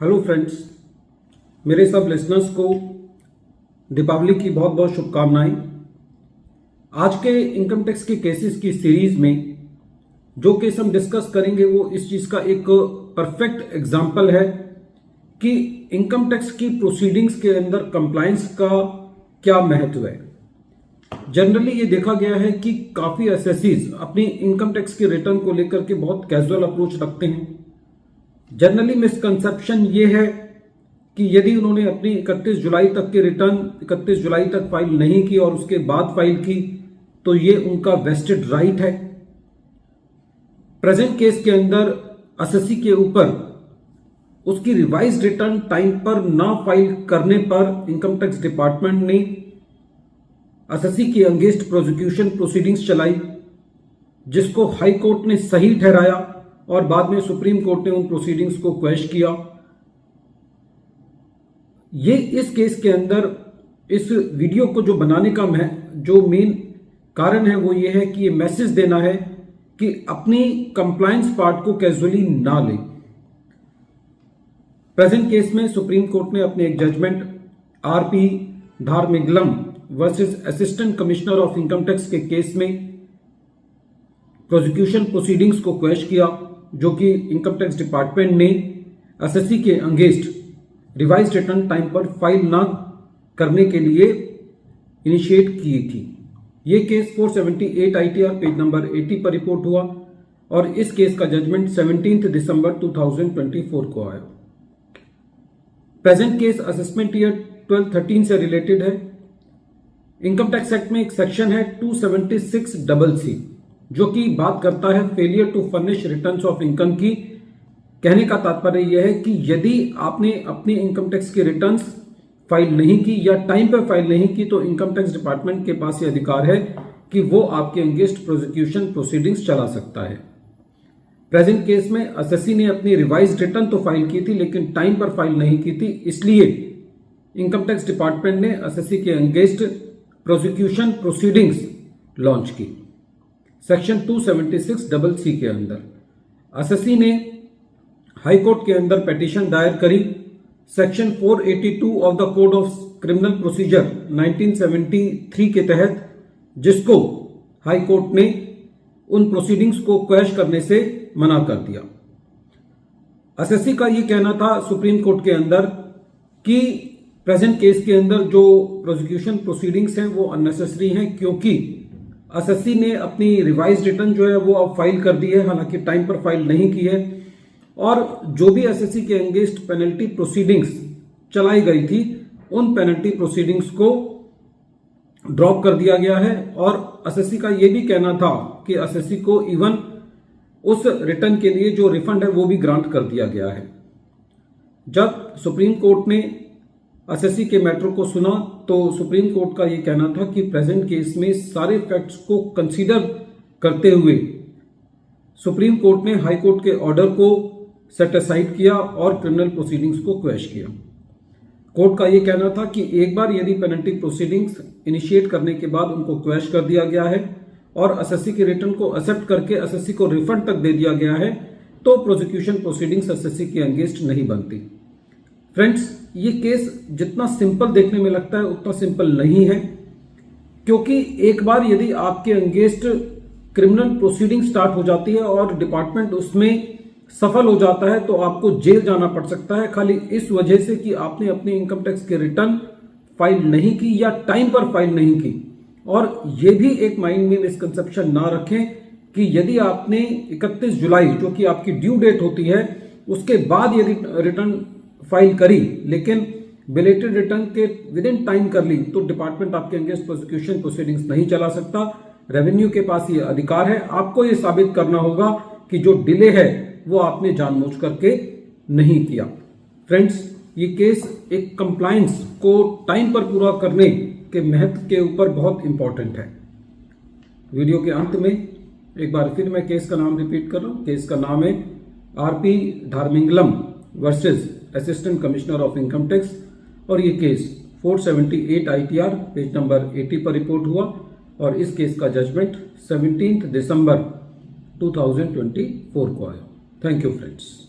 Hello friends, मेरे सब listeners को दीपावली की बहुत बहुत शुभकामनाएं। आज के इनकम टैक्स के केसेस की सीरीज में जो केस हम डिस्कस करेंगे वो इस चीज का एक परफेक्ट एग्जांपल है कि इनकम टैक्स की प्रोसीडिंग्स के अंदर कंप्लायंस का क्या महत्व है। जनरली ये देखा गया है कि काफी एसएससीज अपनी इनकम टैक्स के रिटर्न को लेकर के बहुत कैजुअल अप्रोच रखते हैं। जनरली मिसकंसेप्शन ये है कि यदि उन्होंने अपनी 31 जुलाई तक के रिटर्न 31 जुलाई तक फाइल नहीं की और उसके बाद फाइल की तो ये उनका वेस्टेड राइट है। प्रेजेंट केस के अंदर एसएससी के ऊपर उसकी रिवाइज्ड रिटर्न टाइम पर ना फाइल करने पर इनकम टैक्स डिपार्टमेंट ने एसएससी के अगेंस्ट प्रोसिक्यूशन प्रोसीडिंग्स चलाई, जिसको हाई कोर्ट ने सही ठहराया और बाद में सुप्रीम कोर्ट ने उन प्रोसीडिंग्स को क्वेश किया। ये इस केस के अंदर इस वीडियो को जो बनाने का जो मेन कारण है वो ये है कि ये मैसेज देना है कि अपनी कंप्लायंस पार्ट को कैजुअली ना ले। प्रेजेंट केस में सुप्रीम कोर्ट ने अपने एक judgment RP Dharmingalam versus assistant commissioner of income tax के केस में प्रोसिक्यूशन प्रोसीडिंग्स को क्वेश किया, जो कि इनकम टैक्स डिपार्टमेंट ने एसएससी के अगेंस्ट रिवाइज्ड रिटर्न टाइम पर फाइल ना करने के लिए इनिशिएट की थी। यह केस 478 आईटीआर पेज नंबर 80 पर रिपोर्ट हुआ और इस केस का जजमेंट 17 दिसंबर 2024 को आया। प्रेजेंट केस असेसमेंट ईयर 12-13 से रिलेटेड है। इनकम टैक्स एक्ट में एक सेक्शन है 276CC जो कि बात करता है failure to furnish returns of income की। कहने का तात्पर्य यह है कि यदि आपने अपनी इनकम टैक्स की रिटर्न्स फाइल नहीं की या टाइम पर फाइल नहीं की तो इनकम टैक्स डिपार्टमेंट के पास यह अधिकार है कि वो आपके अगेंस्ट प्रोसिक्यूशन प्रोसीडिंग्स चला सकता है। प्रेजेंट केस में एसएससी ने अपनी रिवाइज्ड रिटर्न तो फाइल की थी लेकिन टाइम पर फाइल नहीं की थी, इसलिए इनकम टैक्स डिपार्टमेंट ने एसएससी के अगेंस्ट प्रोसिक्यूशन प्रोसीडिंग्स लॉन्च की। सेक्शन 276CC के अंदर एसएससी ने हाई कोर्ट के अंदर पिटीशन दायर करी section 482 of the code of criminal procedure 1973 के तहत, जिसको हाई कोर्ट ने उन प्रोसीडिंग्स को क्वैश करने से मना कर दिया। एसएससी का यह कहना था सुप्रीम कोर्ट के अंदर कि प्रेजेंट केस के अंदर जो प्रोसिक्यूशन प्रोसीडिंग्स हैं वो अननेसेसरी हैं, क्योंकि एसएससी ने अपनी रिवाइज्ड रिटर्न जो है वो अब फाइल कर दी है, हालांकि टाइम पर फाइल नहीं की है, और जो भी एसएससी के अगेंस्ट पेनल्टी प्रोसीडिंग्स चलाई गई थी उन पेनल्टी प्रोसीडिंग्स को ड्रॉप कर दिया गया है। और एसएससी का यह भी कहना था कि एसएससी को इवन उस रिटर्न के लिए जो रिफंड है वो भी ग्रांट कर दिया गया है। जब सुप्रीम कोर्ट ने एसएससी के मैटर को सुना तो सुप्रीम कोर्ट का यह कहना था कि प्रेजेंट केस में सारे फैक्ट्स को कंसीडर करते हुए सुप्रीम कोर्ट ने हाई कोर्ट के ऑर्डर को सेट असाइड किया और क्रिमिनल प्रोसीडिंग्स को क्वैश किया। कोर्ट का यह कहना था कि एक बार यदि पेनल्टी प्रोसीडिंग्स इनिशिएट करने के बाद उनको क्वैश कर दिया गया है और एसएससी के रिटर्न को एक्सेप्ट करके एसएससी को रिफंड तक दे दिया गया है तो प्रोसिक्यूशन प्रोसीडिंग्स एसएससी के अगेंस्ट नहीं बनती। फ्रेंड्स, ये केस जितना सिंपल देखने में लगता है उतना सिंपल नहीं है, क्योंकि एक बार यदि आपके अगेंस्ट क्रिमिनल प्रोसीडिंग स्टार्ट हो जाती है और डिपार्टमेंट उसमें सफल हो जाता है तो आपको जेल जाना पड़ सकता है, खाली इस वजह से कि आपने अपने इनकम टैक्स के रिटर्न फाइल नहीं की या टाइम पर फाइल नहीं की। और यह भी एक माइंड में मिसकंसेप्शन ना रखें कि यदि आपने 31 जुलाई जो कि आपकी ड्यू डेट होती है उसके बाद यदि रिटर्न फाइल करी लेकिन बिलेटेड रिटर्न के विद इन टाइम कर ली तो डिपार्टमेंट आपके अगेंस्ट प्रोसिक्यूशन प्रोसीडिंग्स नहीं चला सकता। रेवेन्यू के पास ये अधिकार है, आपको ये साबित करना होगा कि जो डिले है वो आपने जानबूझ करके नहीं किया। फ्रेंड्स, ये केस एक कंप्लायंस को टाइम पर पूरा करने के महत्व के ऊपर बहुत इंपॉर्टेंट है। वीडियो के अंत में एक बार फिर मैं केस का नाम रिपीट कर रहा हूं। केस का नाम है RP Dharmingalam versus assistant commissioner of income tax और ये केस 478 आईटीआर पेज नंबर 80 पर रिपोर्ट हुआ और इस केस का जजमेंट 17 दिसंबर 2024 को आया। Thank you friends.